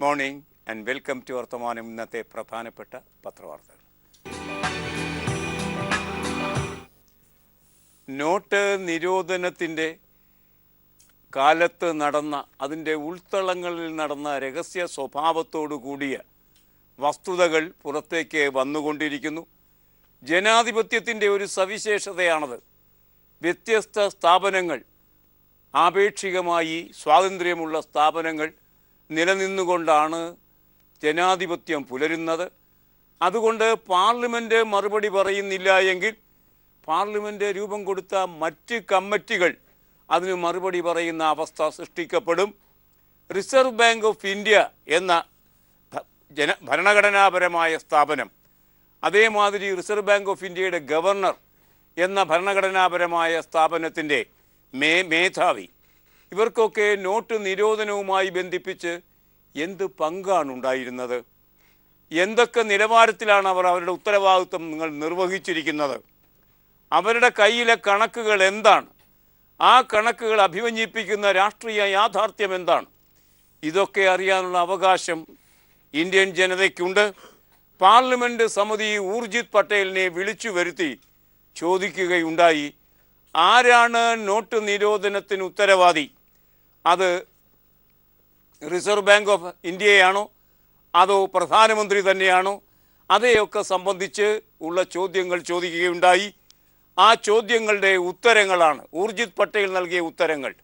Good morning and welcome to വർത്തമാനം. ഇന്നത്തെ പ്രധാനപ്പെട്ട പത്രവാർത്തകൾ. നോട്ട് നിരോധനത്തിൻ്റെ കാലത്ത് നടന്ന, അതിൻ്റെ ഉൾത്തളങ്ങളിൽ നടന്ന രഹസ്യ സ്വഭാവത്തോടു കൂടിയ വസ്തുതകൾ പുറത്തേക്ക് വന്നുകൊണ്ടിരിക്കുന്നു. ജനാധിപത്യത്തിൻ്റെ ഒരു സവിശേഷതയാണത്. വ്യത്യസ്ത സ്ഥാപനങ്ങൾ, ആപേക്ഷികമായി സ്വാതന്ത്ര്യമുള്ള സ്ഥാപനങ്ങൾ നിലനിന്നുകൊണ്ടാണ് ജനാധിപത്യം പുലരുന്നത്. അതുകൊണ്ട് പാർലമെൻറ്റ് മറുപടി പറയുന്നില്ല എങ്കിൽ പാർലമെൻറ്റ് രൂപം കൊടുത്ത മറ്റ് കമ്മിറ്റികൾ അതിന് മറുപടി പറയുന്ന അവസ്ഥ സൃഷ്ടിക്കപ്പെടും. റിസർവ് ബാങ്ക് ഓഫ് ഇന്ത്യ എന്ന ഭരണഘടനാപരമായ സ്ഥാപനം, അതേമാതിരി റിസർവ് ബാങ്ക് ഓഫ് ഇന്ത്യയുടെ ഗവർണർ എന്ന ഭരണഘടനാപരമായ സ്ഥാപനത്തിൻ്റെ മേധാവി, ഇവർക്കൊക്കെ നോട്ട് നിരോധനവുമായി ബന്ധിപ്പിച്ച് എന്ത് പങ്കാണ് ഉണ്ടായിരുന്നത്? എന്തൊക്കെ നിലവാരത്തിലാണ് അവർ അവരുടെ ഉത്തരവാദിത്വം നിർവഹിച്ചിരിക്കുന്നത്? അവരുടെ കയ്യിലെ കണക്കുകൾ എന്താണ്? ആ കണക്കുകൾ അഭിമന്യിപ്പിക്കുന്ന രാഷ്ട്രീയ യാഥാർത്ഥ്യം എന്താണ്? ഇതൊക്കെ അറിയാനുള്ള അവകാശം ഇന്ത്യൻ ജനതയ്ക്കുണ്ട്. പാർലമെൻറ്റ് സമിതി ഊർജിത് പട്ടേലിനെ വിളിച്ചു വരുത്തി ചോദിക്കുകയുണ്ടായി, ആരാണ് നോട്ട് നിരോധനത്തിന് ഉത്തരവാദി? അത് റിസർവ് ബാങ്ക് ഓഫ് ഇന്ത്യയാണോ അതോ പ്രധാനമന്ത്രി തന്നെയാണോ? അതെയൊക്കെ സംബന്ധിച്ച് ഉള്ള ചോദ്യങ്ങൾ ചോദിക്കുകയുണ്ടായി. ആ ചോദ്യങ്ങളുടെ ഉത്തരങ്ങളാണ് ഊർജിത് പട്ടേൽ നൽകിയ ഉത്തരങ്ങൾ.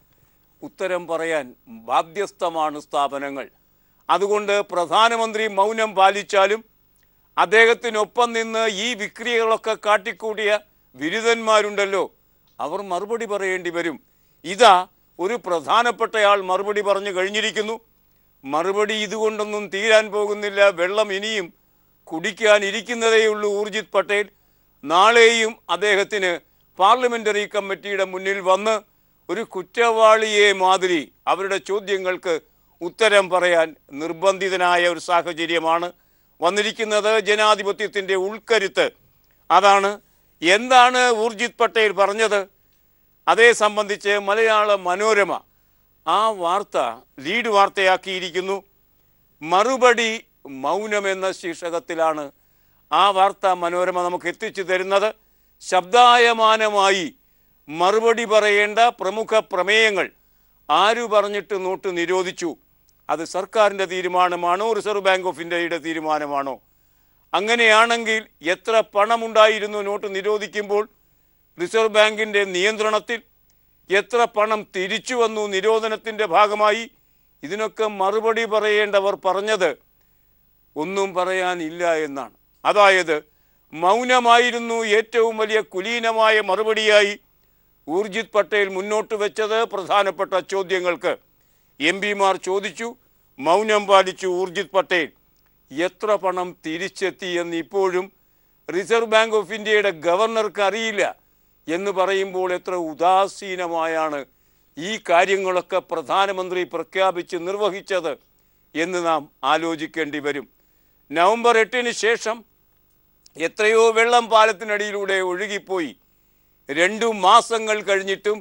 ഉത്തരം പറയാൻ ബാധ്യസ്ഥമാണ് സ്ഥാപനങ്ങൾ. അതുകൊണ്ട് പ്രധാനമന്ത്രി മൗനം പാലിച്ചാലും അദ്ദേഹത്തിനൊപ്പം നിന്ന് ഈ വിക്രിയകളൊക്കെ കാട്ടിക്കൂട്ടിയ ബിരുദന്മാരുണ്ടല്ലോ, അവർ മറുപടി പറയേണ്ടി വരും. ഇതാ ഒരു പ്രധാനപ്പെട്ടയാൾ മറുപടി പറഞ്ഞു കഴിഞ്ഞിരിക്കുന്നു. മറുപടി ഇതുകൊണ്ടൊന്നും തീരാൻ പോകുന്നില്ല. വെള്ളം ഇനിയും കുടിക്കാനിരിക്കുന്നതേയുള്ളൂ ഊർജിത് പട്ടേൽ. നാളെയും അദ്ദേഹത്തിന് പാർലമെൻ്ററി കമ്മിറ്റിയുടെ മുന്നിൽ വന്ന് ഒരു കുറ്റവാളിയെ മാതിരി അവരുടെ ചോദ്യങ്ങൾക്ക് ഉത്തരം പറയാൻ നിർബന്ധിതനായ ഒരു സാഹചര്യമാണ് വന്നിരിക്കുന്നത്. ജനാധിപത്യത്തിൻ്റെ ഉൾക്കരുത്ത് അതാണ്. എന്താണ് ഊർജിത് പട്ടേൽ പറഞ്ഞത്? അതേ സംബന്ധിച്ച് മലയാള മനോരമ ആ വാർത്ത ലീഡ് വാർത്തയാക്കിയിരിക്കുന്നു. മറുപടി മൗനം എന്ന ശീർഷകത്തിലാണ് ആ വാർത്ത മനോരമ നമുക്ക് എത്തിച്ചു തരുന്നത്. ശബ്ദായമാനമായി മറുപടി പറയേണ്ട പ്രമുഖ പ്രമേയങ്ങൾ ആരു പറഞ്ഞിട്ട് നോട്ട് നിരോധിച്ചു? അത് സർക്കാരിൻ്റെ തീരുമാനമാണോ റിസർവ് ബാങ്ക് ഓഫ് ഇന്ത്യയുടെ തീരുമാനമാണോ? അങ്ങനെയാണെങ്കിൽ എത്ര പണമുണ്ടായിരുന്നു നോട്ട് നിരോധിക്കുമ്പോൾ റിസർവ് ബാങ്കിൻ്റെ നിയന്ത്രണത്തിൽ? എത്ര പണം തിരിച്ചു വന്നു നിരോധനത്തിൻ്റെ ഭാഗമായി? ഇതിനൊക്കെ മറുപടി പറയേണ്ടവർ പറഞ്ഞത് ഒന്നും പറയാനില്ല എന്നാണ്. അതായത് മൗനമായിരുന്നു ഏറ്റവും വലിയ കുലീനമായ മറുപടിയായി ഊർജിത് പട്ടേൽ മുന്നോട്ട് വെച്ചത്. പ്രധാനപ്പെട്ട ചോദ്യങ്ങൾക്ക് എം പിമാർ ചോദിച്ചു, മൗനം പാലിച്ചു ഊർജിത് പട്ടേൽ. എത്ര പണം തിരിച്ചെത്തി എന്ന് ഇപ്പോഴും റിസർവ് ബാങ്ക് ഓഫ് ഇന്ത്യയുടെ ഗവർണർക്ക് അറിയില്ല എന്ന് പറയുമ്പോൾ എത്ര ഉദാസീനമായാണ് ഈ കാര്യങ്ങളൊക്കെ പ്രധാനമന്ത്രി പ്രഖ്യാപിച്ച് നിർവഹിച്ചത് എന്ന് നാം ആലോചിക്കേണ്ടി വരും. നവംബർ 8-ന് ശേഷം എത്രയോ വെള്ളം പാലത്തിനടിയിലൂടെ ഒഴുകിപ്പോയി. 2 മാസങ്ങൾ കഴിഞ്ഞിട്ടും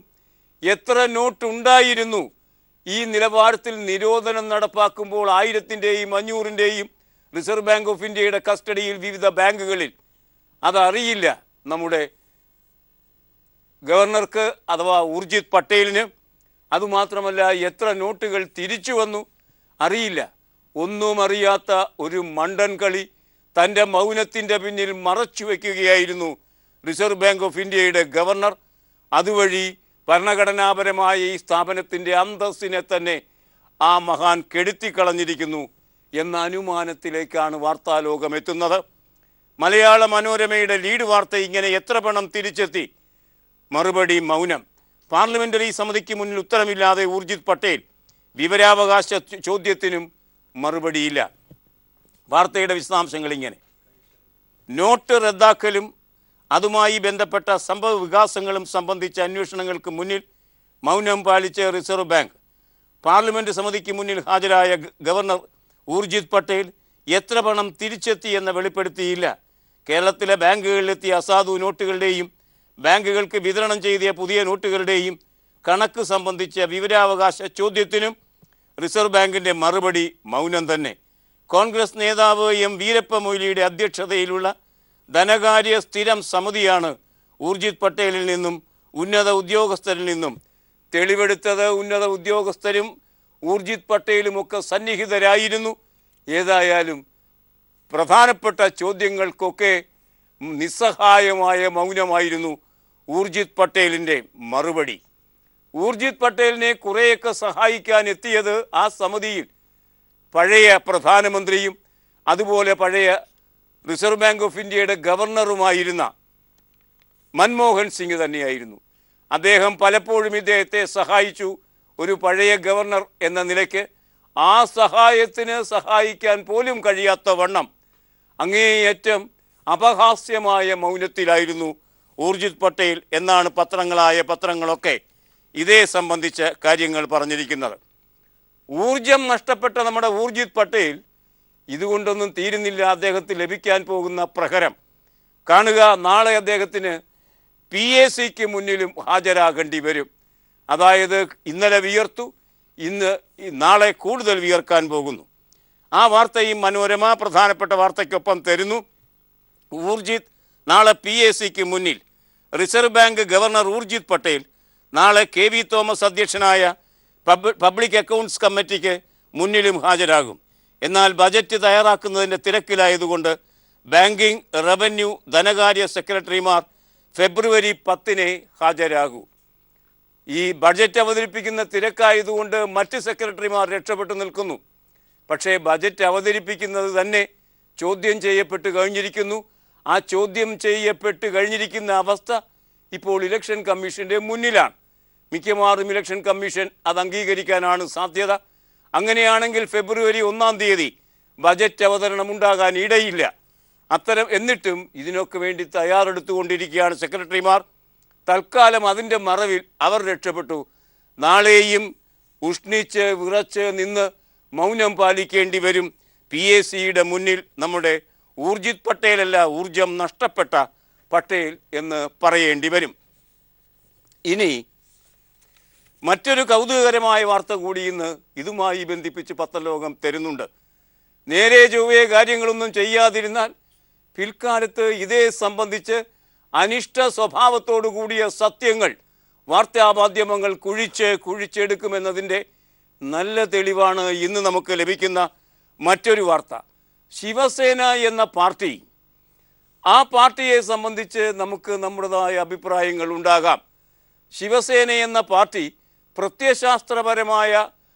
എത്ര നോട്ടുണ്ടായിരുന്നു? ഈ നിലവാരത്തിൽ നിരോധനം നടപ്പാക്കുമ്പോൾ 1000-ൻ്റെയും 500-ൻ്റെയും റിസർവ് ബാങ്ക് ഓഫ് ഇന്ത്യയുടെ കസ്റ്റഡിയിൽ വിവിധ ബാങ്കുകളിൽ. അതറിയില്ല നമ്മുടെ ഗവർണർക്ക് അഥവാ ഊർജിത് പട്ടേലിന്. അതുമാത്രമല്ല, എത്ര നോട്ടുകൾ തിരിച്ചു വന്നു അറിയില്ല. ഒന്നും അറിയാത്ത ഒരു മണ്ടൻ കളി തൻ്റെ മൗനത്തിൻ്റെ പിന്നിൽ മറച്ചു വയ്ക്കുകയായിരുന്നു റിസർവ് ബാങ്ക് ഓഫ് ഇന്ത്യയുടെ ഗവർണർ. അതുവഴി ഭരണഘടനാപരമായ ഈ സ്ഥാപനത്തിൻ്റെ അന്തസ്സിനെ തന്നെ ആ മഹാൻ കെടുത്തിക്കളഞ്ഞിരിക്കുന്നു എന്ന അനുമാനത്തിലേക്കാണ് വാർത്താലോകം എത്തുന്നത്. മലയാള മനോരമയുടെ ലീഡ് വാർത്ത ഇങ്ങനെ, എത്ര പണം തിരിച്ചെത്തി? മറുപടി മൗനം. പാർലമെൻ്ററി സമിതിക്ക് മുന്നിൽ ഉത്തരമില്ലാതെ ഊർജിത് പട്ടേൽ. വിവരാവകാശ ചോദ്യത്തിനും മറുപടിയില്ല. വാർത്തയുടെ വിശദാംശങ്ങൾ ഇങ്ങനെ. നോട്ട് റദ്ദാക്കലും അതുമായി ബന്ധപ്പെട്ട സംഭവ വികാസങ്ങളും സംബന്ധിച്ച അന്വേഷണങ്ങൾക്ക് മുന്നിൽ മൗനം പാലിച്ച റിസർവ് ബാങ്ക്. പാർലമെൻറ്റ് സമിതിക്ക് മുന്നിൽ ഹാജരായ ഗവർണർ ഊർജിത് പട്ടേൽ എത്ര പണം തിരിച്ചെത്തി എന്ന് വെളിപ്പെടുത്തിയില്ല. കേരളത്തിലെ ബാങ്കുകളിലെത്തിയ അസാധു നോട്ടുകളുടെയും ബാങ്കുകൾക്ക് വിതരണം ചെയ്ത പുതിയ നോട്ടുകളുടെയും കണക്ക് സംബന്ധിച്ച വിവരാവകാശ ചോദ്യത്തിനും റിസർവ് ബാങ്കിൻ്റെ മറുപടി മൗനം തന്നെ. കോൺഗ്രസ് നേതാവ് എം വീരപ്പ മൊയ്ലിയുടെ അധ്യക്ഷതയിലുള്ള ധനകാര്യ സ്ഥിരം സമിതിയാണ് ഊർജിത് പട്ടേലിൽ നിന്നും ഉന്നത ഉദ്യോഗസ്ഥരിൽ നിന്നും തെളിവെടുത്തത്. ഉന്നത ഉദ്യോഗസ്ഥരും ഊർജിത് പട്ടേലുമൊക്കെ സന്നിഹിതരായിരുന്നു. ഏതായാലും പ്രധാനപ്പെട്ട ചോദ്യങ്ങൾക്കൊക്കെ നിസ്സഹായമായ മൗനമായിരുന്നു ഊർജിത് പട്ടേലിൻ്റെ മറുപടി. ഊർജിത് പട്ടേലിനെ കുറേയൊക്കെ സഹായിക്കാൻ എത്തിയത് ആ സമിതിയിൽ പഴയ പ്രധാനമന്ത്രിയും അതുപോലെ പഴയ റിസർവ് ബാങ്ക് ഓഫ് ഇന്ത്യയുടെ ഗവർണറുമായിരുന്ന മൻമോഹൻ സിംഗ് തന്നെയായിരുന്നു. അദ്ദേഹം പലപ്പോഴും ഇദ്ദേഹത്തെ സഹായിച്ചു. ഒരു പഴയ ഗവർണർ എന്ന നിലയ്ക്ക് ആ സഹായത്തിന് സഹായിക്കാൻ പോലും കഴിയാത്ത വണ്ണം അങ്ങേയറ്റം അപഹാസ്യമായ മൗനത്തിലായിരുന്നു ഊർജിത് പട്ടേൽ എന്നാണ് പത്രങ്ങളൊക്കെ ഇതേ സംബന്ധിച്ച കാര്യങ്ങൾ പറഞ്ഞിരിക്കുന്നത്. ഊർജം നഷ്ടപ്പെട്ട നമ്മുടെ ഊർജിത് പട്ടേൽ ഇതുകൊണ്ടൊന്നും തീരുന്നില്ല. അദ്ദേഹത്തിന് ലഭിക്കാൻ പോകുന്ന പ്രഹരം കാണുക. നാളെ അദ്ദേഹത്തിന് PACക്ക് മുന്നിലും ഹാജരാകേണ്ടി വരും. അതായത് ഇന്നലെ വിയർത്തു, നാളെ കൂടുതൽ വിയർക്കാൻ പോകുന്നു. ആ വാർത്തയും മനോരമ പ്രധാനപ്പെട്ട വാർത്തയ്ക്കൊപ്പം തരുന്നു. ഊർജിത് നാളെ PACക്ക് മുന്നിൽ. Reserve bank governor Urjit Patel നാളെ KV തോമസ് അധ്യക്ഷനായ പബ്ലിക് അക്കൗണ്ട്സ് കമ്മിറ്റിക്ക് മുന്നിലും ഹാജരാകും. എന്നാൽ ബജറ്റ് തയ്യാറാക്കുന്നതിൻ്റെ തിരക്കിലായതുകൊണ്ട് ബാങ്കിങ്, റവന്യൂ, ധനകാര്യ സെക്രട്ടറിമാർ ഫെബ്രുവരി 10 ഹാജരാകൂ. ഈ ബജറ്റ് അവതരിപ്പിക്കുന്ന തിരക്കായതുകൊണ്ട് മറ്റ് സെക്രട്ടറിമാർ രക്ഷപ്പെട്ടു നിൽക്കുന്നു. പക്ഷേ ബജറ്റ് അവതരിപ്പിക്കുന്നത് തന്നെ ചോദ്യം ചെയ്യപ്പെട്ട് കഴിഞ്ഞിരിക്കുന്നു. ആ ചോദ്യം ചെയ്യപ്പെട്ട് കഴിഞ്ഞിരിക്കുന്ന അവസ്ഥ ഇപ്പോൾ ഇലക്ഷൻ കമ്മീഷൻ്റെ മുന്നിലാണ്. മിക്കവാറും ഇലക്ഷൻ കമ്മീഷൻ അത് അംഗീകരിക്കാനാണ് സാധ്യത. അങ്ങനെയാണെങ്കിൽ ഫെബ്രുവരി 1 ബജറ്റ് അവതരണം ഉണ്ടാകാൻ ഇടയില്ല. എന്നിട്ടും ഇതിനൊക്കെ വേണ്ടി തയ്യാറെടുത്തുകൊണ്ടിരിക്കുകയാണ് സെക്രട്ടറിമാർ. തൽക്കാലം അതിൻ്റെ മറവിൽ അവർ രക്ഷപ്പെട്ടു. നാളെയും ഉഷ്ണിച്ച് വിറച്ച് നിന്ന് മൗനം പാലിക്കേണ്ടി വരും PACയുടെ മുന്നിൽ. നമ്മുടെ ഊർജിത് പട്ടേലല്ല, ഊർജം നഷ്ടപ്പെട്ട പട്ടേൽ എന്ന് പറയേണ്ടി വരും. ഇനി മറ്റൊരു കൗതുകകരമായ വാർത്ത കൂടി ഇന്ന് ഇതുമായി ബന്ധിപ്പിച്ച് പത്രലോകം തരുന്നുണ്ട്. നേരെ ചൊവ്വേ കാര്യങ്ങളൊന്നും ചെയ്യാതിരുന്നാൽ പിൽക്കാലത്ത് ഇതേ സംബന്ധിച്ച് അനിഷ്ട സ്വഭാവത്തോടു കൂടിയ സത്യങ്ങൾ വാർത്താമാധ്യമങ്ങൾ കുഴിച്ചെടുക്കുമെന്നതിൻ്റെ നല്ല തെളിവാണ് ഇന്ന് നമുക്ക് ലഭിക്കുന്ന മറ്റൊരു വാർത്ത. ശിവസേന എന്ന പാർട്ടി, ആ പാർട്ടിയെ സംബന്ധിച്ച് നമുക്ക് നമ്മുടേതായ അഭിപ്രായങ്ങൾ ഉണ്ടാകാം. ശിവസേന എന്ന പാർട്ടി പ്രത്യയശാസ്ത്രപരമായ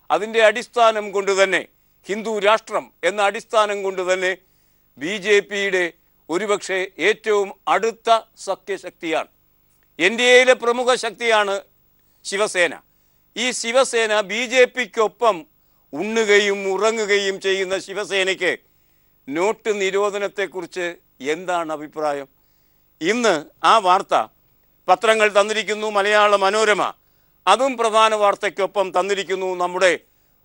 അതിൻ്റെ അടിസ്ഥാനം കൊണ്ട് തന്നെ, ഹിന്ദു രാഷ്ട്രം എന്ന അടിസ്ഥാനം കൊണ്ട് തന്നെ BJPയുടെ ഒരുപക്ഷെ ഏറ്റവും അടുത്ത സഖ്യശക്തിയാണ്. NDAയിലെ പ്രമുഖ ശക്തിയാണ് ശിവസേന. ഈ ശിവസേന BJPക്കൊപ്പം ഉണ്ണുകയും ഉറങ്ങുകയും ചെയ്യുന്ന ശിവസേനയ്ക്ക് നോട്ട് നിരോധനത്തെക്കുറിച്ച് എന്താണ് അഭിപ്രായം? ഇന്ന് ആ വാർത്ത പത്രങ്ങൾ തന്നിരിക്കുന്നു. മലയാള മനോരമ അതും പ്രധാന വാർത്തയ്ക്കൊപ്പം തന്നിരിക്കുന്നു. നമ്മുടെ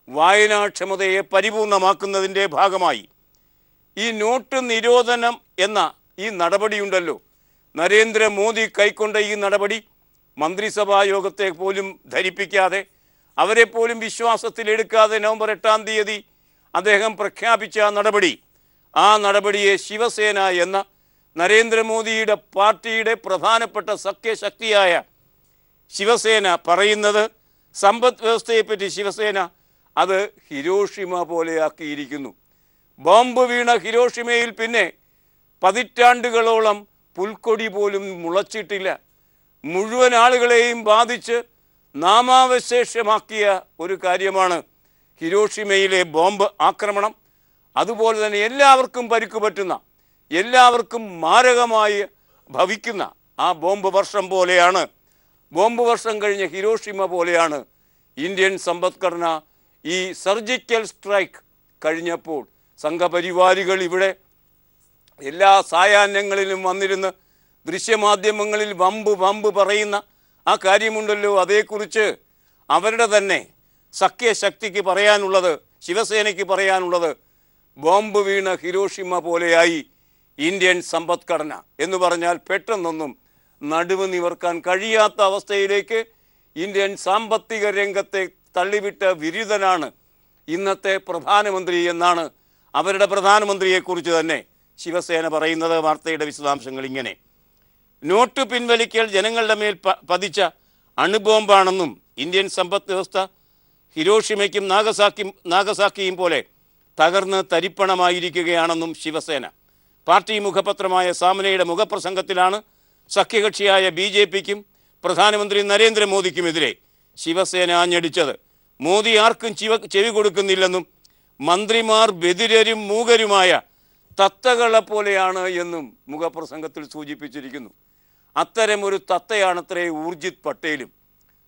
വായനാക്ഷമതയെ പരിപൂർണമാക്കുന്നതിൻ്റെ ഭാഗമായി ഈ നോട്ട് നിരോധനം എന്ന ഈ നടപടിയുണ്ടല്ലോ, നരേന്ദ്രമോദി കൈക്കൊണ്ട ഈ നടപടി മന്ത്രിസഭാ യോഗത്തെ പോലും ധരിപ്പിക്കാതെ, അവരെ പോലും വിശ്വാസത്തിലെടുക്കാതെ നവംബർ 8 അദ്ദേഹം പ്രഖ്യാപിച്ച ആ നടപടിയെ ശിവസേന എന്ന നരേന്ദ്രമോദിയുടെ പാർട്ടിയുടെ പ്രധാനപ്പെട്ട സഖ്യശക്തിയായ ശിവസേന പറയുന്നത്, സമ്പദ് വ്യവസ്ഥയെപ്പറ്റി ശിവസേന അത് ഹിരോഷിമ പോലെയാക്കിയിരിക്കുന്നു. ബോംബ് വീണ ഹിരോഷിമയിൽ പിന്നെ പതിറ്റാണ്ടുകളോളം പുൽക്കൊടി പോലും മുളച്ചിട്ടില്ല. മുഴുവൻ ആളുകളെയും ബാധിച്ച് നാമാവശേഷമാക്കിയ ഒരു കാര്യമാണ് ഹിരോഷിമയിലെ ബോംബ് ആക്രമണം. അതുപോലെ തന്നെ എല്ലാവർക്കും പരിക്കു പറ്റുന്ന, എല്ലാവർക്കും മാരകമായി ഭവിക്കുന്ന ആ ബോംബ് വർഷം പോലെയാണ്, ബോംബ് വർഷം കഴിഞ്ഞ ഹിരോഷിമ പോലെയാണ് ഇന്ത്യൻ സമ്പദ്ഘടന. ഈ സർജിക്കൽ സ്ട്രൈക്ക് കഴിഞ്ഞപ്പോൾ സംഘപരിവാരികൾ ഇവിടെ എല്ലാ സായാഹ്നങ്ങളിലും വന്നിരുന്ന് ദൃശ്യമാധ്യമങ്ങളിൽ വമ്പ് പറയുന്ന ആ കാര്യമുണ്ടല്ലോ, അതേക്കുറിച്ച് അവരുടെ തന്നെ സഖ്യശക്തിക്ക് പറയാനുള്ളത്, ശിവസേനയ്ക്ക് പറയാനുള്ളത്, ബോംബ് വീണ ഹിരോഷിമ പോലെയായി ഇന്ത്യൻ സമ്പദ്ഘടന എന്ന് പറഞ്ഞാൽ പെട്ടെന്നൊന്നും നടുവ് നിവർക്കാൻ കഴിയാത്ത അവസ്ഥയിലേക്ക് ഇന്ത്യൻ സാമ്പത്തിക രംഗത്തെ തള്ളിവിട്ട വിരുദ്ധനാണ് ഇന്നത്തെ പ്രധാനമന്ത്രി എന്നാണ് അവരുടെ പ്രധാനമന്ത്രിയെക്കുറിച്ച് തന്നെ ശിവസേന പറയുന്നത്. വാർത്തയുടെ വിശദാംശങ്ങൾ ഇങ്ങനെ: നോട്ട് പിൻവലിക്കൽ ജനങ്ങളുടെ മേൽ പതിച്ച അണുബോംബാണെന്നും ഇന്ത്യൻ സമ്പദ് വ്യവസ്ഥ ഹിരോഷിമയ്ക്കും നാഗസാക്കിയും പോലെ തകർന്ന് തരിപ്പണമായിരിക്കുകയാണെന്നും ശിവസേന. പാർട്ടി മുഖപത്രമായ സാമനയുടെ മുഖപ്രസംഗത്തിലാണ് സഖ്യകക്ഷിയായ BJPക്കും പ്രധാനമന്ത്രി നരേന്ദ്രമോദിക്കുമെതിരെ ശിവസേന ആഞ്ഞടിച്ചത്. മോദി ആർക്കും ചെവി കൊടുക്കുന്നില്ലെന്നും മന്ത്രിമാർ ബധിരരും മൂകരുമായ തത്തകളെ പോലെയാണ് എന്നും മുഖപ്രസംഗത്തിൽ സൂചിപ്പിച്ചിരിക്കുന്നു. അത്തരമൊരു തത്തയാണത്രേ ഊർജിത് പട്ടേലും.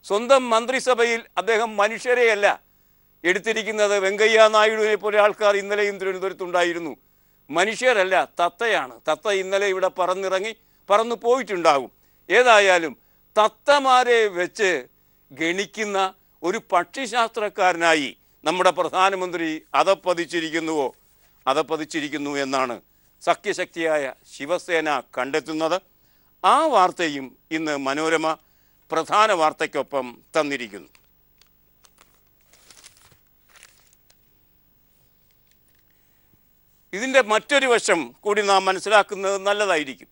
സ്വന്തം മന്ത്രിസഭയിൽ അദ്ദേഹം മനുഷ്യരെയല്ല എടുത്തിരിക്കുന്നത്. വെങ്കയ്യ നായിഡുവിനെ പോലെ ആൾക്കാർ ഇന്നലെയും തിരുവനന്തപുരത്തുണ്ടായിരുന്നു. മനുഷ്യരല്ല, തത്തയാണ്. തത്ത ഇന്നലെ ഇവിടെ പറന്നു പോയിട്ടുണ്ടാകും. ഏതായാലും തത്തമാരെ വെച്ച് ഗണിക്കുന്ന ഒരു പക്ഷിശാസ്ത്രക്കാരനായി നമ്മുടെ പ്രധാനമന്ത്രി അതപ്പതിച്ചിരിക്കുന്നു എന്നാണ് സഖ്യശക്തിയായ ശിവസേന കണ്ടെത്തുന്നത്. ആ വാർത്തയും ഇന്ന് മനോരമ പ്രധാന വാർത്തയ്ക്കൊപ്പം തന്നിരിക്കുന്നു. ഇതിൻ്റെ മറ്റൊരു വശം കൂടി നാം മനസ്സിലാക്കുന്നത് നല്ലതായിരിക്കും.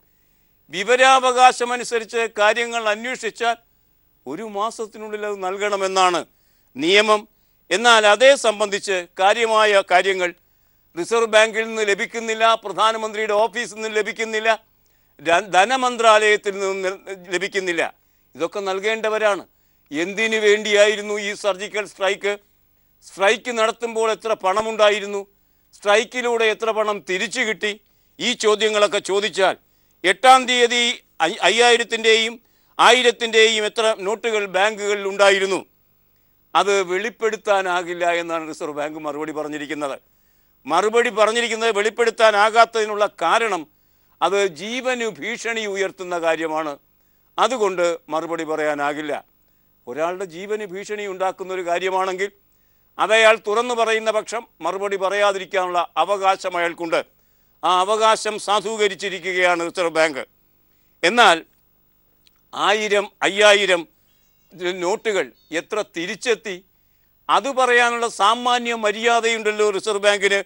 വിവരാവകാശമനുസരിച്ച് കാര്യങ്ങൾ അന്വേഷിച്ചാൽ 1 മാസത്തിനുള്ളിൽ അത് നൽകണമെന്നാണ് നിയമം. എന്നാൽ അതേ സംബന്ധിച്ച് കാര്യമായ കാര്യങ്ങൾ റിസർവ് ബാങ്കിൽ നിന്ന് ലഭിക്കുന്നില്ല, പ്രധാനമന്ത്രിയുടെ ഓഫീസിൽ നിന്ന് ലഭിക്കുന്നില്ല, ധനമന്ത്രാലയത്തിൽ നിന്ന് ലഭിക്കുന്നില്ല. ഇതൊക്കെ നൽകേണ്ടവരാണ്. എന്തിനു വേണ്ടിയായിരുന്നു ഈ സർജിക്കൽ സ്ട്രൈക്ക് നടത്തുമ്പോൾ എത്ര പണമുണ്ടായിരുന്നു? സ്ട്രൈക്കിലൂടെ എത്ര പണം തിരിച്ചു കിട്ടി? ഈ ചോദ്യങ്ങളൊക്കെ ചോദിച്ചാൽ 8-ാം തീയതി 5000-ൻ്റെയും 1000-ൻ്റെയും എത്ര നോട്ടുകൾ ബാങ്കുകളിൽ ഉണ്ടായിരുന്നു? അത് വെളിപ്പെടുത്താനാകില്ല എന്നാണ് റിസർവ് ബാങ്ക് മറുപടി പറഞ്ഞിരിക്കുന്നത്. വെളിപ്പെടുത്താനാകാത്തതിനുള്ള കാരണം അത് ജീവന് ഭീഷണി ഉയർത്തുന്ന കാര്യമാണ്. അതുകൊണ്ട് മറുപടി പറയാനാകില്ല. ഒരാളുടെ ജീവന് ഭീഷണി ഉണ്ടാക്കുന്ന ഒരു കാര്യമാണെങ്കിൽ അതയാൾ തുറന്നു പറയുന്ന പക്ഷം മറുപടി പറയാതിരിക്കാനുള്ള അവകാശം അയാൾക്കുണ്ട്. ആ അവകാശം സാധൂകരിച്ചിരിക്കുകയാണ് റിസർവ് ബാങ്ക്. എന്നാൽ 1000, 5000 നോട്ടുകൾ എത്ര തിരിച്ചെത്തി അത് പറയാനുള്ള സാമാന്യ മര്യാദയുണ്ടല്ലോ റിസർവ് ബാങ്കിന്.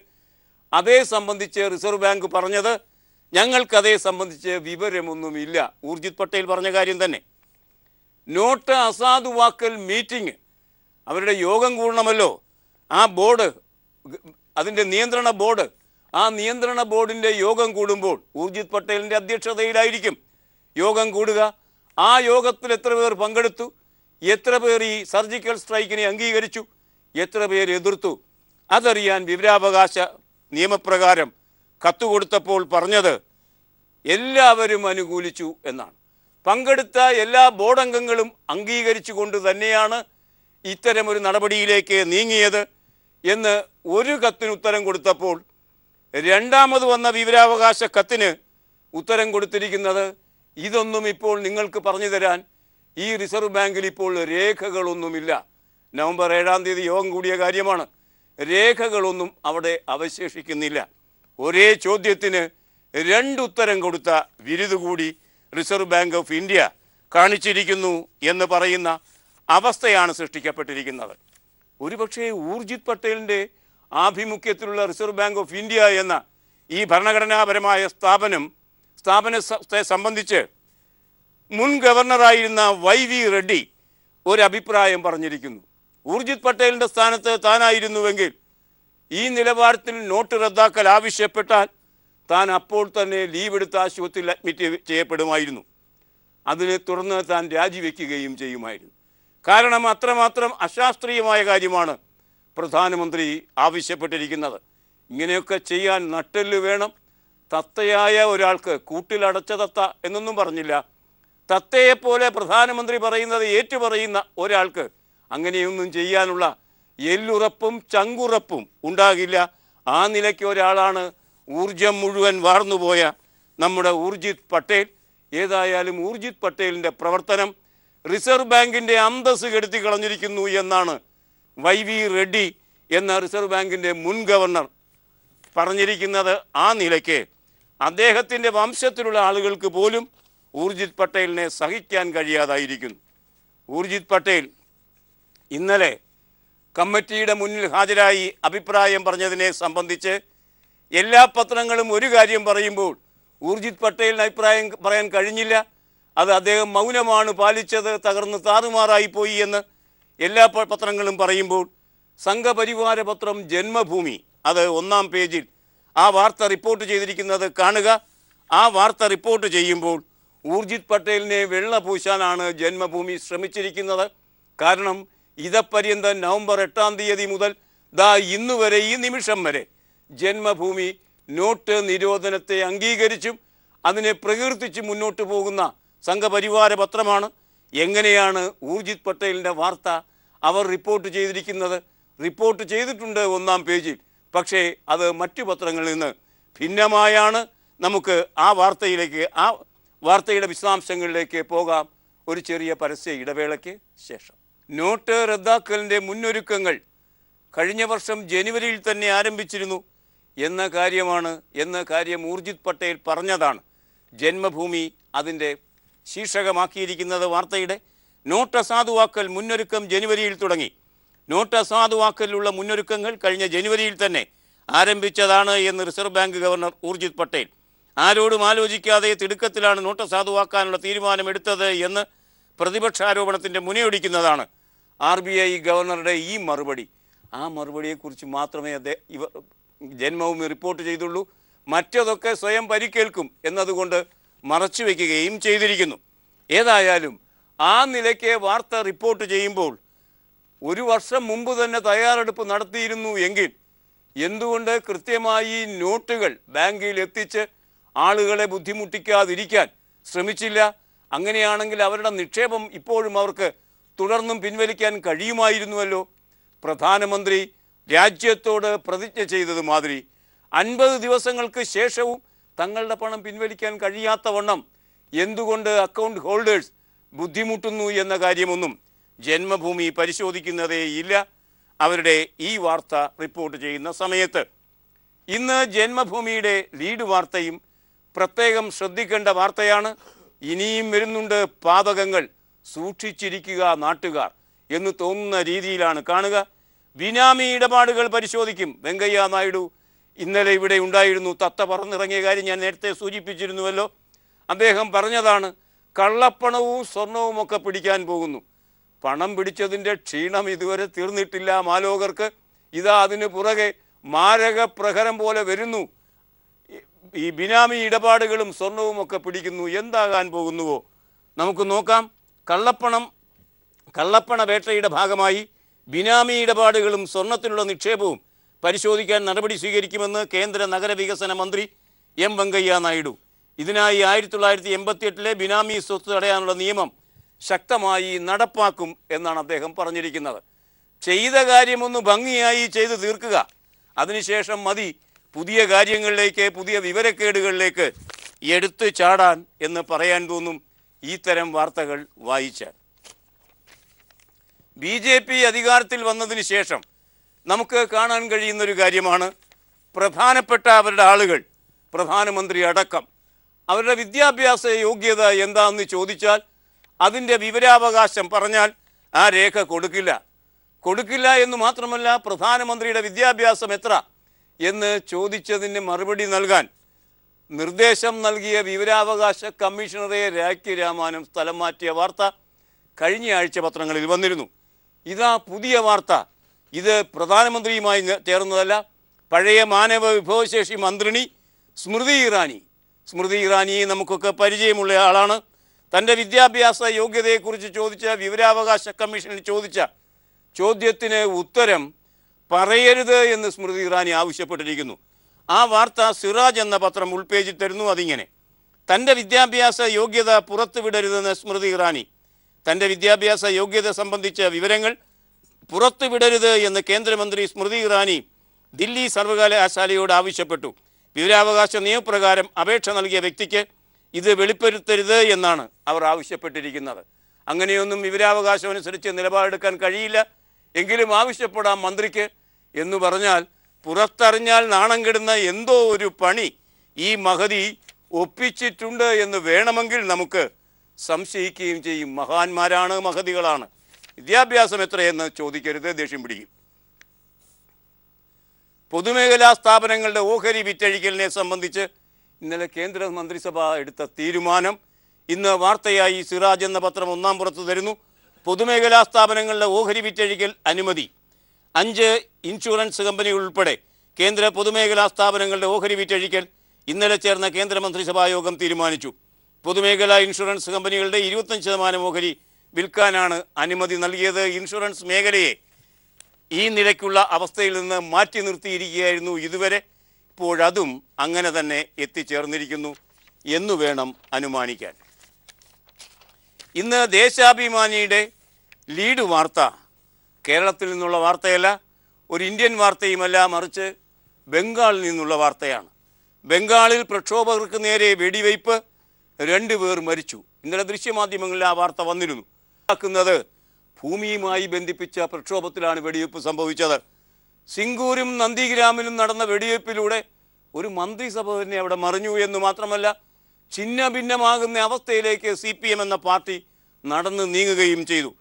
അതേ സംബന്ധിച്ച് റിസർവ് ബാങ്ക് പറഞ്ഞത് ഞങ്ങൾക്കതേ സംബന്ധിച്ച് വിവരമൊന്നുമില്ല. ഊർജിത് പട്ടേൽ പറഞ്ഞ കാര്യം തന്നെ. നോട്ട് അസാധുവാക്കൽ മീറ്റിംഗ്, അവരുടെ യോഗം കൂടണമല്ലോ. ആ ബോർഡ്, അതിൻ്റെ നിയന്ത്രണ ബോർഡിൻ്റെ യോഗം കൂടുമ്പോൾ ഊർജിത് പട്ടേലിൻ്റെ അധ്യക്ഷതയിലായിരിക്കും യോഗം കൂടുക. ആ യോഗത്തിൽ എത്ര പേർ പങ്കെടുത്തു, എത്ര പേർ ഈ സർജിക്കൽ സ്ട്രൈക്കിനെ അംഗീകരിച്ചു, എത്ര പേർ എതിർത്തു, അതറിയാൻ വിവരാവകാശ നിയമപ്രകാരം കത്തുകൊടുത്തപ്പോൾ പറഞ്ഞത് എല്ലാവരും അനുകൂലിച്ചു എന്നാണ്. പങ്കെടുത്ത എല്ലാ ബോർഡ് അംഗങ്ങളും അംഗീകരിച്ചു കൊണ്ട് തന്നെയാണ് ഇത്തരമൊരു നടപടിയിലേക്ക് നീങ്ങിയത് എന്ന് ഒരു കത്തിന് ഉത്തരം കൊടുത്തപ്പോൾ രണ്ടാമത് വന്ന വിവരാവകാശ കത്തിന് ഉത്തരം കൊടുത്തിരിക്കുന്നത് ഇതൊന്നും ഇപ്പോൾ നിങ്ങൾക്ക് പറഞ്ഞു തരാൻ ഈ റിസർവ് ബാങ്കിൽ ഇപ്പോൾ രേഖകളൊന്നുമില്ല. നവംബർ 7-ാം തീയതി യോഗം കൂടിയ കാര്യമാണ്. രേഖകളൊന്നും അവിടെ അവശേഷിക്കുന്നില്ല. ഒരേ ചോദ്യത്തിന് 2 ഉത്തരം കൊടുത്ത വിരുദ് കൂടി റിസർവ് ബാങ്ക് ഓഫ് ഇന്ത്യ കാണിച്ചിരിക്കുന്നു എന്ന് പറയുന്ന അവസ്ഥയാണ് സൃഷ്ടിക്കപ്പെട്ടിരിക്കുന്നത്. ഒരുപക്ഷെ ഊർജിത് പട്ടേലിൻ്റെ ആഭിമുഖ്യത്തിലുള്ള റിസർവ് ബാങ്ക് ഓഫ് ഇന്ത്യ എന്ന ഈ ഭരണഘടനാപരമായ സ്ഥാപനത്തെ സംബന്ധിച്ച് മുൻ ഗവർണറായിരുന്ന YV റെഡ്ഡി ഒരഭിപ്രായം പറഞ്ഞിരിക്കുന്നു. ഊർജിത് പട്ടേലിൻ്റെ സ്ഥാനത്ത് താനായിരുന്നുവെങ്കിൽ ഈ നിലവാരത്തിൽ നോട്ട് റദ്ദാക്കൽ ആവശ്യപ്പെട്ടാൽ താൻ അപ്പോൾ തന്നെ ലീവ് എടുത്ത് ആശുപത്രിയിൽ അഡ്മിറ്റ് ചെയ്യപ്പെടുമായിരുന്നു. അതിനെ തുടർന്ന് താൻ രാജിവെക്കുകയും ചെയ്യുമായിരുന്നു. കാരണം അത്രമാത്രം അശാസ്ത്രീയമായ കാര്യമാണ് പ്രധാനമന്ത്രി ആവശ്യപ്പെട്ടിരിക്കുന്നത്. ഇങ്ങനെയൊക്കെ ചെയ്യാൻ നട്ടെല്ല് വേണം. തത്തയായ ഒരാൾക്ക്, കൂട്ടിലടച്ച തത്ത എന്നൊന്നും പറഞ്ഞില്ല, തത്തയെപ്പോലെ പ്രധാനമന്ത്രി പറയുന്നത് ഏറ്റുപറയുന്ന ഒരാൾക്ക് അങ്ങനെയൊന്നും ചെയ്യാനുള്ള എല്ലുറപ്പും ചങ്കുറപ്പും ഉണ്ടാകില്ല. ആ നിലയ്ക്ക് ഒരാളാണ് ഊർജം മുഴുവൻ വാർന്നുപോയ നമ്മുടെ ഊർജിത് പട്ടേൽ. ഏതായാലും ഊർജിത് പട്ടേലിൻ്റെ പ്രവർത്തനം റിസർവ് ബാങ്കിൻ്റെ അന്തസ്സ് കെടുത്തി കളഞ്ഞിരിക്കുന്നു എന്നാണ് YV റെഡ്ഡി എന്ന റിസർവ് ബാങ്കിൻ്റെ മുൻ ഗവർണർ പറഞ്ഞിരിക്കുന്നത്. ആ നിലയ്ക്ക് അദ്ദേഹത്തിൻ്റെ വംശത്തിലുള്ള ആളുകൾക്ക് പോലും ഊർജിത് പട്ടേലിനെ സഹിക്കാൻ കഴിയാതായിരിക്കുന്നു. ഊർജിത് പട്ടേൽ ഇന്നലെ കമ്മിറ്റിയുടെ മുന്നിൽ ഹാജരായി അഭിപ്രായം പറഞ്ഞതിനെ സംബന്ധിച്ച് എല്ലാ പത്രങ്ങളും ഒരു കാര്യം പറയുമ്പോൾ ഊർജിത് പട്ടേലിന് അഭിപ്രായം പറയാൻ കഴിഞ്ഞില്ല. അത് അദ്ദേഹം മൗനമാണ് പാലിച്ചത്, തകർന്ന് താറുമാറായിപ്പോയി എന്ന് എല്ലാ പത്രങ്ങളും പറയുമ്പോൾ സംഘപരിവാര പത്രം ജന്മഭൂമി അത് 1-ാം പേജിൽ ആ വാർത്ത റിപ്പോർട്ട് ചെയ്തിരിക്കുന്നത് കാണുക. ആ വാർത്ത റിപ്പോർട്ട് ചെയ്യുമ്പോൾ ഊർജിത് പട്ടേലിനെ വെള്ള പൂശാനാണ് ജന്മഭൂമി ശ്രമിച്ചിരിക്കുന്നത്. കാരണം ഇതപര്യന്തം നവംബർ 8-ാം തീയതി മുതൽ ഇന്നുവരെ ഈ നിമിഷം വരെ ജന്മഭൂമി നോട്ട് നിരോധനത്തെ അംഗീകരിച്ചും അതിനെ പ്രകീർത്തിച്ച് മുന്നോട്ട് പോകുന്ന സംഘപരിവാര പത്രമാണ്. എങ്ങനെയാണ് ഊർജിത് പട്ടേലിൻ്റെ വാർത്ത അവർ റിപ്പോർട്ട് ചെയ്തിരിക്കുന്നത്? റിപ്പോർട്ട് ചെയ്തിട്ടുണ്ട് 1-ാം പേജിൽ, പക്ഷേ അത് മറ്റു പത്രങ്ങളിൽ നിന്ന് ഭിന്നമായാണ്. നമുക്ക് ആ വാർത്തയുടെ വിശദാംശങ്ങളിലേക്ക് പോകാം ഒരു ചെറിയ പരസ്യ ഇടവേളയ്ക്ക് ശേഷം. നോട്ട് റദ്ദാക്കലിൻ്റെ മുന്നൊരുക്കങ്ങൾ കഴിഞ്ഞ വർഷം ജനുവരിയിൽ തന്നെ ആരംഭിച്ചിരുന്നു എന്ന കാര്യം ഊർജിത് പട്ടേൽ പറഞ്ഞതാണ്. ജന്മഭൂമി അതിൻ്റെ ശീർഷകമാക്കിയിരിക്കുന്നത് വാർത്തയുടെ നോട്ട് അസാധുവാക്കൽ മുന്നൊരുക്കം ജനുവരിയിൽ തുടങ്ങി. നോട്ട് അസാധുവാക്കലിലുള്ള മുന്നൊരുക്കങ്ങൾ കഴിഞ്ഞ ജനുവരിയിൽ തന്നെ ആരംഭിച്ചതാണ് എന്ന് reserve bank governor Urjit Patel ആരോടും ആലോചിക്കാതെ തിടുക്കത്തിലാണ് നോട്ട് അസാധുവാക്കാനുള്ള തീരുമാനമെടുത്തത് എന്ന് പ്രതിപക്ഷാരോപണത്തിൻ്റെ മുനയൊടിക്കുന്നതാണ് RBI ഗവർണറുടെ ഈ മറുപടി. ആ മറുപടിയെക്കുറിച്ച് മാത്രമേ ജന്മഭൂമി റിപ്പോർട്ട് ചെയ്തുള്ളൂ. മറ്റതൊക്കെ സ്വയം പരിക്കേൽക്കും എന്നതുകൊണ്ട് മറച്ചു വയ്ക്കുകയും ചെയ്തിരിക്കുന്നു. ഏതായാലും ആ നിലയ്ക്ക് വാർത്ത റിപ്പോർട്ട് ചെയ്യുമ്പോൾ ഒരു വർഷം മുമ്പ് തന്നെ തയ്യാറെടുപ്പ് നടത്തിയിരുന്നു എങ്കിൽ എന്തുകൊണ്ട് കൃത്യമായി നോട്ടുകൾ ബാങ്കിൽ എത്തിച്ച് ആളുകളെ ബുദ്ധിമുട്ടിക്കാതിരിക്കാൻ ശ്രമിച്ചില്ല? അങ്ങനെയാണെങ്കിൽ അവരുടെ നിക്ഷേപം ഇപ്പോഴും അവർക്ക് തുടർന്നും പിൻവലിക്കാൻ കഴിയുമായിരുന്നുവല്ലോ. പ്രധാനമന്ത്രി രാജ്യത്തോട് പ്രതിജ്ഞ ചെയ്തത് മാതിരി 50 ദിവസങ്ങൾക്ക് ശേഷവും തങ്ങളുടെ പണം പിൻവലിക്കാൻ കഴിയാത്ത വണ്ണം എന്തുകൊണ്ട് അക്കൗണ്ട് ഹോൾഡേഴ്സ് ബുദ്ധിമുട്ടുന്നു എന്ന കാര്യമൊന്നും ജന്മഭൂമി പരിശോധിക്കുന്നതേയില്ല അവരുടെ ഈ വാർത്ത റിപ്പോർട്ട് ചെയ്യുന്ന സമയത്ത്. ഇന്ന് ജന്മഭൂമിയുടെ ലീഡ് വാർത്തയും പ്രത്യേകം ശ്രദ്ധിക്കേണ്ട വാർത്തയാണ്. ഇനിയും വരുന്നുണ്ട് പാതകങ്ങൾ, സൂക്ഷിച്ചിരിക്കുക നാട്ടുകാർ എന്ന് തോന്നുന്ന രീതിയിലാണ് കാണുക. ബിനാമി ഇടപാടുകൾ പരിശോധിക്കും. വെങ്കയ്യ നായിഡു ഇന്നലെ ഇവിടെ ഉണ്ടായിരുന്നു. തത്ത പറന്നിറങ്ങിയ കാര്യം ഞാൻ നേരത്തെ സൂചിപ്പിച്ചിരുന്നുവല്ലോ. അദ്ദേഹം പറഞ്ഞതാണ്, കള്ളപ്പണവും സ്വർണവും ഒക്കെ പിടിക്കാൻ പോകുന്നു. പണം പിടിച്ചതിൻ്റെ ക്ഷീണം ഇതുവരെ തീർന്നിട്ടില്ല മാലോകർക്ക്. അതിന് പുറകെ മാരക പ്രഹരം പോലെ വരുന്നു. ഈ ബിനാമി ഇടപാടുകളും സ്വർണവും ഒക്കെ പിടിക്കുന്നു. എന്താകാൻ പോകുന്നുവോ നമുക്ക് നോക്കാം. കള്ളപ്പണ വേട്ടയുടെ ഭാഗമായി ബിനാമി ഇടപാടുകളും സ്വർണത്തിലുള്ള നിക്ഷേപവും പരിശോധിക്കാൻ നടപടി സ്വീകരിക്കുമെന്ന് കേന്ദ്ര നഗരവികസന മന്ത്രി M. വെങ്കയ്യ നായിഡു. ഇതിനായി 1988 ബിനാമി സ്വത്ത് തടയാനുള്ള നിയമം ശക്തമായി നടപ്പാക്കും എന്നാണ് അദ്ദേഹം പറഞ്ഞിരിക്കുന്നത്. ചെയ്ത കാര്യമൊന്ന് ഭംഗിയായി ചെയ്തു തീർക്കുക, അതിനുശേഷം മതി പുതിയ കാര്യങ്ങളിലേക്ക്, പുതിയ വിവരക്കേടുകളിലേക്ക് എടുത്തു ചാടാൻ എന്ന് പറയാൻ തോന്നും ഇത്തരം വാർത്തകൾ വായിച്ചാൽ. BJP അധികാരത്തിൽ വന്നതിന് ശേഷം നമുക്ക് കാണാൻ കഴിയുന്നൊരു കാര്യമാണ്, പ്രധാനപ്പെട്ട അവരുടെ ആളുകൾ, പ്രധാനമന്ത്രി അടക്കം, അവരുടെ വിദ്യാഭ്യാസ യോഗ്യത എന്താണെന്ന് ചോദിച്ചാൽ അതിൻ്റെ വിവരാവകാശം പറഞ്ഞാൽ ആ രേഖ കൊടുക്കില്ല എന്ന് മാത്രമല്ല, പ്രധാനമന്ത്രിയുടെ വിദ്യാഭ്യാസം എത്ര എന്ന് ചോദിച്ചതിന് മറുപടി നൽകാൻ നിർദ്ദേശം നൽകിയ വിവരാവകാശ കമ്മീഷണറെ രാഖി രാമാനം സ്ഥലം മാറ്റിയ വാർത്ത കഴിഞ്ഞ ആഴ്ച പത്രങ്ങളിൽ വന്നിരുന്നു. പുതിയ വാർത്ത. ഇത് പ്രധാനമന്ത്രിയുമായി ചേർന്നതല്ല. പഴയ മാനവ വിഭവശേഷി മന്ത്രിണി സ്മൃതി ഇറാനിയെ നമുക്കൊക്കെ പരിചയമുള്ള ആളാണ്. തൻ്റെ വിദ്യാഭ്യാസ യോഗ്യതയെക്കുറിച്ച് ചോദിച്ച വിവരാവകാശ കമ്മീഷനിൽ ചോദിച്ച ചോദ്യത്തിന് ഉത്തരം പറയരുത് എന്ന് സ്മൃതി ഇറാനി ആവശ്യപ്പെട്ടിരിക്കുന്നു. ആ വാർത്ത സിറാജ് എന്ന പത്രം ഉൾപേജിൽ തരുന്നു. അതിങ്ങനെ: തൻ്റെ വിദ്യാഭ്യാസ യോഗ്യത പുറത്തുവിടരുതെന്ന് സ്മൃതി ഇറാനി. തൻ്റെ വിദ്യാഭ്യാസ യോഗ്യത സംബന്ധിച്ച വിവരങ്ങൾ പുറത്തുവിടരുത് എന്ന് കേന്ദ്രമന്ത്രി സ്മൃതി ഇറാനി ദില്ലി സർവകലാശാലയോട് ആവശ്യപ്പെട്ടു. വിവരാവകാശ നിയമപ്രകാരം അപേക്ഷ നൽകിയ വ്യക്തിക്ക് ഇത് വെളിപ്പെടുത്തരുത് എന്നാണ് അവർ ആവശ്യപ്പെട്ടിരിക്കുന്നത്. അങ്ങനെയൊന്നും വിവരാവകാശം അനുസരിച്ച് നിലപാടെടുക്കാൻ കഴിയില്ല. എങ്കിലും ആവശ്യപ്പെടാം മന്ത്രിക്ക് എന്ന് പറഞ്ഞാൽ പുറത്തറിഞ്ഞാൽ നാണം കെടുന്ന എന്തോ ഒരു പണി ഈ മഹതി ഒപ്പിച്ചിട്ടുണ്ട് എന്ന് വേണമെങ്കിൽ നമുക്ക് സംശയിക്കുകയും ചെയ്യും. മഹാന്മാരാണ്, മഹതികളാണ്. വിദ്യാഭ്യാസം എത്രയെന്ന് ചോദിക്കരുത്, ദേഷ്യം പിടിക്കും. പൊതുമേഖലാ സ്ഥാപനങ്ങളുടെ ഓഹരി വിറ്റഴിക്കലിനെ സംബന്ധിച്ച് ഇന്നലെ കേന്ദ്ര മന്ത്രിസഭ എടുത്ത തീരുമാനം ഇന്ന് വാർത്തയായി സിറാജ് എന്ന പത്രം ഒന്നാം പുറത്ത് തരുന്നു. പൊതുമേഖലാ സ്ഥാപനങ്ങളുടെ ഓഹരി വിറ്റഴിക്കൽ അനുമതി 5 ഇൻഷുറൻസ് കമ്പനികൾ ഉൾപ്പെടെ കേന്ദ്ര പൊതുമേഖലാ സ്ഥാപനങ്ങളുടെ ഓഹരി വിറ്റഴിക്കൽ ഇന്നലെ ചേർന്ന കേന്ദ്ര മന്ത്രിസഭാ യോഗം തീരുമാനിച്ചു. പൊതുമേഖലാ ഇൻഷുറൻസ് കമ്പനികളുടെ 25% ഓഹരി വിൽക്കാനാണ് അനുമതി നൽകിയത്. ഇൻഷുറൻസ് മേഖലയെ ഈ നിലയ്ക്കുള്ള അവസ്ഥയിൽ നിന്ന് മാറ്റി നിർത്തിയിരിക്കുകയായിരുന്നു ഇതുവരെ. ഇപ്പോഴതും അങ്ങനെ തന്നെ എത്തിച്ചേർന്നിരിക്കുന്നു എന്നു വേണം അനുമാനിക്കാൻ. ഇന്ന് ദേശാഭിമാനിയുടെ ലീഡ് വാർത്ത കേരളത്തിൽ നിന്നുള്ള വാർത്തയല്ല, ഒരു ഇന്ത്യൻ വാർത്തയുമല്ല, മറിച്ച് ബംഗാളിൽ നിന്നുള്ള വാർത്തയാണ്. ബംഗാളിൽ പ്രക്ഷോഭകർക്ക് നേരെ വെടിവയ്പ്, 2 പേർ മരിച്ചു. ഇന്നലെ ദൃശ്യമാധ്യമങ്ങളിൽ ആ വാർത്ത വന്നിരുന്നു. ഭൂമിയുമായി ബന്ധിപ്പിച്ച പ്രക്ഷോഭത്തിലാണ് വെടിവയ്പ് സംഭവിച്ചത്. സിംഗൂരും നന്ദിഗ്രാമിലും നടന്ന വെടിവയ്പ്പിലൂടെ ഒരു മന്ത്രിസഭ തന്നെ അവിടെ മറിഞ്ഞു എന്ന് മാത്രമല്ല, ഛിന്ന ഭിന്നമാകുന്ന അവസ്ഥയിലേക്ക് CPM എന്ന പാർട്ടി നടന്നു നീങ്ങുകയും ചെയ്തു.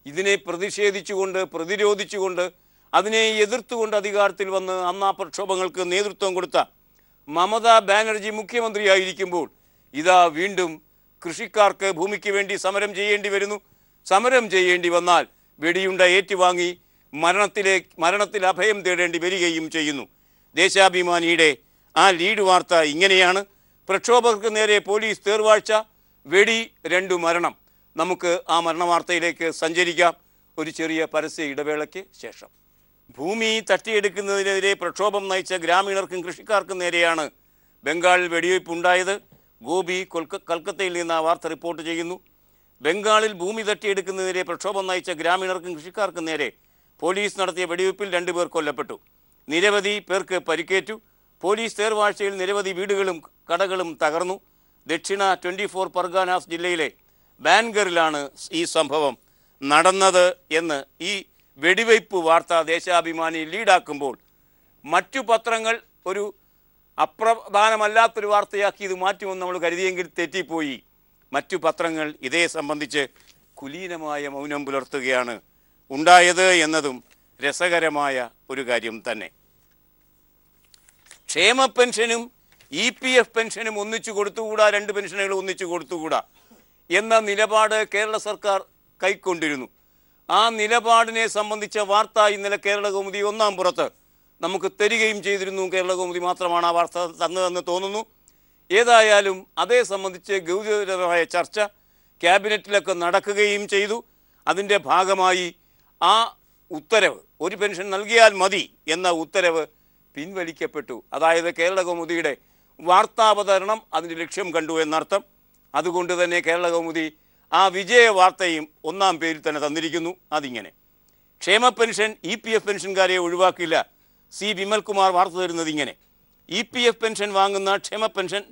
ഇതിനെ പ്രതിഷേധിച്ചുകൊണ്ട്, പ്രതിരോധിച്ചുകൊണ്ട്, അതിനെ എതിർത്തുകൊണ്ട് അധികാരത്തിൽ വന്ന് അന്ന് ആ പ്രക്ഷോഭങ്ങൾക്ക് നേതൃത്വം കൊടുത്ത മമതാ ബാനർജി മുഖ്യമന്ത്രിയായിരിക്കുമ്പോൾ ഇതാ വീണ്ടും കൃഷിക്കാർക്ക് ഭൂമിക്ക് വേണ്ടി സമരം ചെയ്യേണ്ടി വരുന്നു. സമരം ചെയ്യേണ്ടി വന്നാൽ വെടിയുണ്ട ഏറ്റുവാങ്ങി മരണത്തിൽ അഭയം തേടേണ്ടി വരികയും ചെയ്യുന്നു. ദേശാഭിമാനിയുടെ ആ ലീഡ് വാർത്ത ഇങ്ങനെയാണ്: പ്രക്ഷോഭകർക്ക് നേരെ പോലീസ് തേർവാഴ്ച, വെടി, 2 മരണം. നമുക്ക് ആ മരണവാർത്തയിലേക്ക് സഞ്ചരിക്കാം ഒരു ചെറിയ പരസ്യ ഇടവേളയ്ക്ക് ശേഷം. ഭൂമി തട്ടിയെടുക്കുന്നതിനെതിരെ പ്രക്ഷോഭം നയിച്ച ഗ്രാമീണർക്കും കൃഷിക്കാർക്കും നേരെയാണ് ബംഗാളിൽ വെടിവയ്പ് ഉണ്ടായത്. ഗോപി കൽക്കത്തയിൽ നിന്ന് ആ വാർത്ത റിപ്പോർട്ട് ചെയ്യുന്നു. ബംഗാളിൽ ഭൂമി തട്ടിയെടുക്കുന്നതിനെതിരെ പ്രക്ഷോഭം നയിച്ച ഗ്രാമീണർക്കും കൃഷിക്കാർക്കും നേരെ പോലീസ് നടത്തിയ വെടിവയ്പിൽ 2 പേർ കൊല്ലപ്പെട്ടു. നിരവധി പേർക്ക് പരിക്കേറ്റു. പോലീസ് തേർവാഴ്ചയിൽ നിരവധി വീടുകളും കടകളും തകർന്നു. ദക്ഷിണ 24 പർഗാനാസ് ജില്ലയിലെ ബാൻഗറിലാണ് ഈ സംഭവം നടന്നത് എന്ന് ഈ വെടിവയ്പ് വാർത്ത ദേശാഭിമാനി ലീഡാക്കുമ്പോൾ മറ്റു പത്രങ്ങൾ ഒരു അപ്രധാനമല്ലാത്തൊരു വാർത്തയാക്കി ഇത് മാറ്റുമെന്ന് നമ്മൾ കരുതിയെങ്കിൽ തെറ്റിപ്പോയി. മറ്റു പത്രങ്ങൾ ഇതേ സംബന്ധിച്ച് കുലീനമായ മൗനം പുലർത്തുകയാണ് ഉണ്ടായത് എന്നതും രസകരമായ ഒരു കാര്യം തന്നെ. ക്ഷേമ പെൻഷനും EPF പെൻഷനും ഒന്നിച്ചു കൊടുത്തുകൂടാ, 2 പെൻഷനുകൾ ഒന്നിച്ചു കൊടുത്തുകൂടാ എന്ന നിലപാട് കേരള സർക്കാർ കൈക്കൊണ്ടിരുന്നു. ആ നിലപാടിനെ സംബന്ധിച്ച വാർത്ത ഇന്നലെ കേരളകൗമുദി ഒന്നാം പുറത്ത് നമുക്ക് തരികയും ചെയ്തിരുന്നു. കേരളകൗമുദി മാത്രമാണ് ആ വാർത്ത തന്നതെന്ന് തോന്നുന്നു. ഏതായാലും അതേ സംബന്ധിച്ച് ഗൗരവമായ ചർച്ച ക്യാബിനറ്റിലൊക്കെ നടക്കുകയും ചെയ്തു. അതിൻ്റെ ഭാഗമായി ആ ഉത്തരവ്, 1 പെൻഷൻ നൽകിയാൽ മതി എന്ന ഉത്തരവ് പിൻവലിക്കപ്പെട്ടു. അതായത് കേരളകൗമുദിയുടെ വാർത്താവതരണം അതിൻ്റെ ലക്ഷ്യം കണ്ടു എന്നർത്ഥം. അതുകൊണ്ട് തന്നെ കേരളകൗമുദി ആ വിജയ വാർത്തയും 1-ാം പേജിൽ തന്നെ തന്നിരിക്കുന്നു. അതിങ്ങനെ: ക്ഷേമ പെൻഷൻ EPF പെൻഷൻകാരെ ഒഴിവാക്കില്ല. C. വിമൽകുമാർ വാർത്ത തരുന്നത് ഇങ്ങനെ: EPF പെൻഷൻ വാങ്ങുന്ന ക്ഷേമ പെൻഷൻ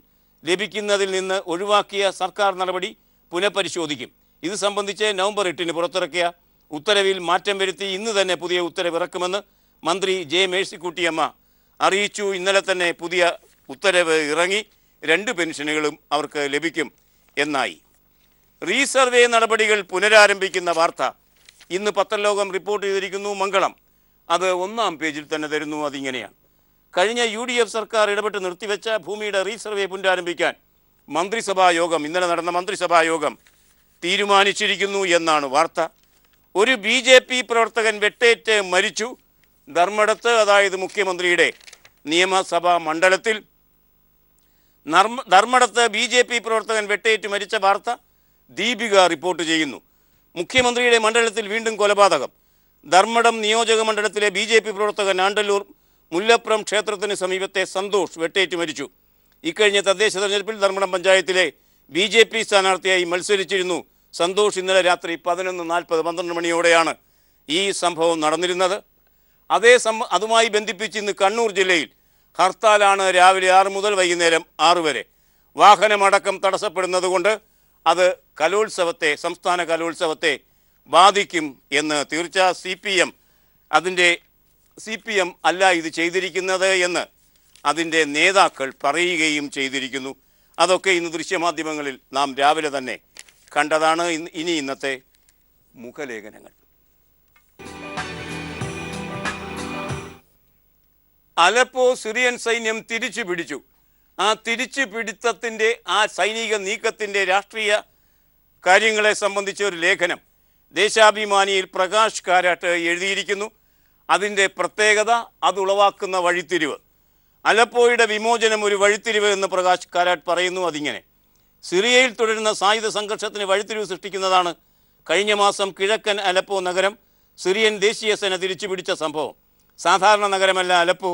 ലഭിക്കുന്നതിൽ നിന്ന് ഒഴിവാക്കിയ സർക്കാർ നടപടി പുനഃപരിശോധിക്കും. ഇത് സംബന്ധിച്ച് നവംബർ 8-ന് പുറത്തിറക്കിയ ഉത്തരവിൽ മാറ്റം വരുത്തി ഇന്ന് തന്നെ പുതിയ ഉത്തരവ് ഇറക്കുമെന്ന് മന്ത്രി J. മേഴ്സിക്കുട്ടിയമ്മ അറിയിച്ചു. ഇന്നലെ തന്നെ പുതിയ ഉത്തരവ് ഇറങ്ങി. 2 പെൻഷനുകളും അവർക്ക് ലഭിക്കും എന്നായി. റീസർവേ നടപടികൾ പുനരാരംഭിക്കുന്ന വാർത്ത ഇന്ന് പത്രലോകം റിപ്പോർട്ട് ചെയ്തിരിക്കുന്നു. മംഗളം അത് 1-ാം പേജിൽ തന്നെ തരുന്നു. അതിങ്ങനെയാണ്: കഴിഞ്ഞ UDF സർക്കാർ ഇടപെട്ട് നിർത്തിവെച്ച ഭൂമിയുടെ റീസർവേ പുനരാരംഭിക്കാൻ മന്ത്രിസഭാ യോഗം, ഇന്നലെ നടന്ന മന്ത്രിസഭാ യോഗം തീരുമാനിച്ചിരിക്കുന്നു എന്നാണ് വാർത്ത. ഒരു BJP പ്രവർത്തകൻ വെട്ടേറ്റ് മരിച്ചു. ധർമ്മടത്ത്, അതായത് മുഖ്യമന്ത്രിയുടെ നിയമസഭാ മണ്ഡലത്തിൽ ധർമ്മടത്ത് BJP പ്രവർത്തകൻ വെട്ടേറ്റ് മരിച്ച വാർത്ത ദീപിക റിപ്പോർട്ട് ചെയ്യുന്നു. മുഖ്യമന്ത്രിയുടെ മണ്ഡലത്തിൽ വീണ്ടും കൊലപാതകം. ധർമ്മടം നിയോജക മണ്ഡലത്തിലെ BJP പ്രവർത്തകൻ ആണ്ടല്ലൂർ മുല്ലപ്രം ക്ഷേത്രത്തിന് സമീപത്തെ സന്തോഷ് വെട്ടേറ്റ് മരിച്ചു. ഇക്കഴിഞ്ഞ തദ്ദേശ തെരഞ്ഞെടുപ്പിൽ ധർമ്മടം പഞ്ചായത്തിലെ BJP സ്ഥാനാർത്ഥിയായി മത്സരിച്ചിരുന്നു സന്തോഷ്. ഇന്നലെ രാത്രി 11:40 മണിയോടെയാണ് ഈ സംഭവം നടന്നിരുന്നത്. അതുമായി ബന്ധിപ്പിച്ച് ഇന്ന് കണ്ണൂർ ജില്ലയിൽ ഹർത്താലാണ്. രാവിലെ 6 മുതൽ വൈകുന്നേരം 6 വരെ. വാഹനമടക്കം തടസ്സപ്പെടുന്നത് കൊണ്ട് അത് സംസ്ഥാന കലോത്സവത്തെ ബാധിക്കും എന്ന് തീർച്ച. CPM അല്ല ഇത് ചെയ്തിരിക്കുന്നത് എന്ന് അതിൻ്റെ നേതാക്കൾ പറയുകയും ചെയ്തിരിക്കുന്നു. അതൊക്കെ ഇന്ന് ദൃശ്യമാധ്യമങ്ങളിൽ നാം രാവിലെ തന്നെ കണ്ടതാണ്. ഇനി ഇന്നത്തെ മുഖലേഖനങ്ങൾ. അലപ്പോ സിറിയൻ സൈന്യം തിരിച്ചു പിടിച്ചു. ആ തിരിച്ചു പിടുത്തത്തിൻ്റെ ആ സൈനിക നീക്കത്തിൻ്റെ രാഷ്ട്രീയ കാര്യങ്ങളെ സംബന്ധിച്ച ഒരു ലേഖനം ദേശാഭിമാനിയിൽ പ്രകാശ് കാരാട്ട് എഴുതിയിരിക്കുന്നു. അതിൻ്റെ പ്രത്യേകത അതുളവാക്കുന്ന വഴിത്തിരിവ്. അലപ്പോയുടെ വിമോചനം ഒരു വഴിത്തിരിവ് എന്ന് പ്രകാശ് കാരാട്ട് പറയുന്നു. അതിങ്ങനെ: സിറിയയിൽ തുടരുന്ന സായുധ സംഘർഷത്തിന് വഴിത്തിരിവ് സൃഷ്ടിക്കുന്നതാണ് കഴിഞ്ഞ മാസം കിഴക്കൻ അലപ്പോ നഗരം സിറിയൻ ദേശീയ സേന തിരിച്ചു പിടിച്ച സംഭവം. സാധാരണ നഗരമല്ല അലപ്പോ.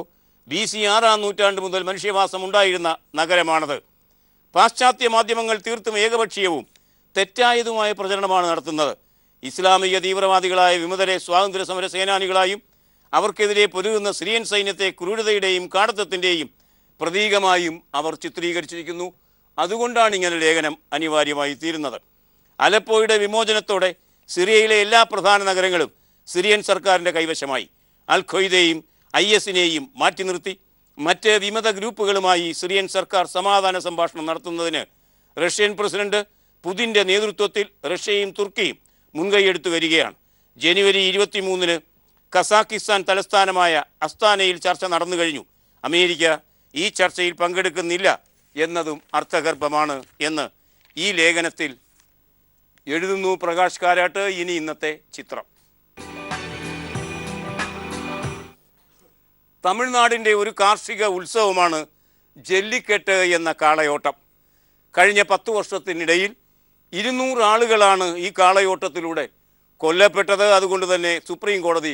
BC 6-ാം നൂറ്റാണ്ട് മുതൽ മനുഷ്യവാസം ഉണ്ടായിരുന്ന നഗരമാണത്. പാശ്ചാത്യ മാധ്യമങ്ങൾ തീർത്തും ഏകപക്ഷീയവും തെറ്റായതുമായ പ്രചരണമാണ് നടത്തുന്നത്. ഇസ്ലാമിക തീവ്രവാദികളായ വിമതരെ സ്വാതന്ത്ര്യ സമര സേനാനികളായും അവർക്കെതിരെ പൊരുതുന്ന സിറിയൻ സൈന്യത്തെ ക്രൂരതയുടെയും കാടത്തത്തിൻ്റെയും പ്രതീകമായും അവർ ചിത്രീകരിച്ചിരിക്കുന്നു. അതുകൊണ്ടാണ് ഇങ്ങനെ ലേഖനം അനിവാര്യമായി തീരുന്നത്. അലപ്പോയുടെ വിമോചനത്തോടെ സിറിയയിലെ എല്ലാ പ്രധാന നഗരങ്ങളും സിറിയൻ സർക്കാരിൻ്റെ കൈവശമായി. അൽ ഖ്വയ്ദയെയും IS-നെയും മാറ്റി നിർത്തി മറ്റ് വിമത ഗ്രൂപ്പുകളുമായി സിറിയൻ സർക്കാർ സമാധാന സംഭാഷണം നടത്തുന്നതിന് റഷ്യൻ പ്രസിഡന്റ് പുതിൻ്റെ നേതൃത്വത്തിൽ റഷ്യയും തുർക്കിയും മുൻകൈയെടുത്തു വരികയാണ്. ജനുവരി 23-ന് കസാക്കിസ്ഥാൻ തലസ്ഥാനമായ അസ്താനയിൽ ചർച്ച നടന്നു കഴിഞ്ഞു. അമേരിക്ക ഈ ചർച്ചയിൽ പങ്കെടുക്കുന്നില്ല എന്നതും അർത്ഥഗർഭമാണ് എന്ന് ഈ ലേഖനത്തിൽ എഴുതുന്നു പ്രകാശ് കാരാട്ട്. ഇനി ഇന്നത്തെ ചിത്രം. തമിഴ്നാടിൻ്റെ ഒരു കാർഷിക ഉത്സവമാണ് ജല്ലിക്കെട്ട് എന്ന കാളയോട്ടം. കഴിഞ്ഞ 10 വർഷത്തിനിടയിൽ 200 ആളുകളാണ് ഈ കാളയോട്ടത്തിലൂടെ കൊല്ലപ്പെട്ടത്. അതുകൊണ്ട് തന്നെ സുപ്രീം കോടതി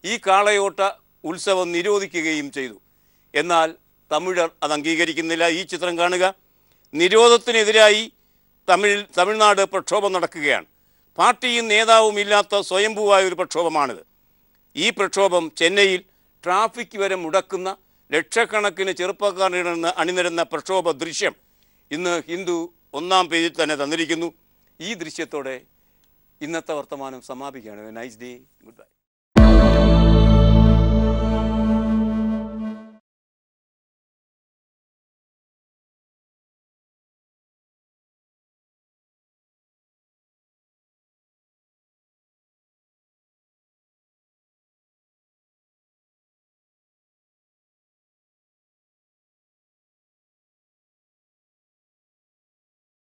ഈ കാളയോട്ട ഉത്സവം നിരോധിക്കുകയും ചെയ്തു. എന്നാൽ തമിഴർ അത് അംഗീകരിക്കുന്നില്ല. ഈ ചിത്രം കാണുക. നിരോധത്തിനെതിരായി തമിഴ്നാട് പ്രക്ഷോഭം നടക്കുകയാണ്. പാർട്ടിയും നേതാവും ഇല്ലാത്ത സ്വയംഭൂവായ ഒരു പ്രക്ഷോഭമാണിത്. ഈ പ്രക്ഷോഭം ചെന്നൈയിൽ ട്രാഫിക് വരെ മുടക്കുന്ന ലക്ഷക്കണക്കിന് ചെറുപ്പക്കാർ അണിനിരന്ന പ്രക്ഷോഭ ദൃശ്യം ഇന്ന് ഹിന്ദു 1-ാം പേജിൽ തന്നെ തന്നിരിക്കുന്നു. ഈ ദൃശ്യത്തോടെ ഇന്നത്തെ വർത്തമാനം സമാപിക്കുകയാണ്. Nice day, good bye.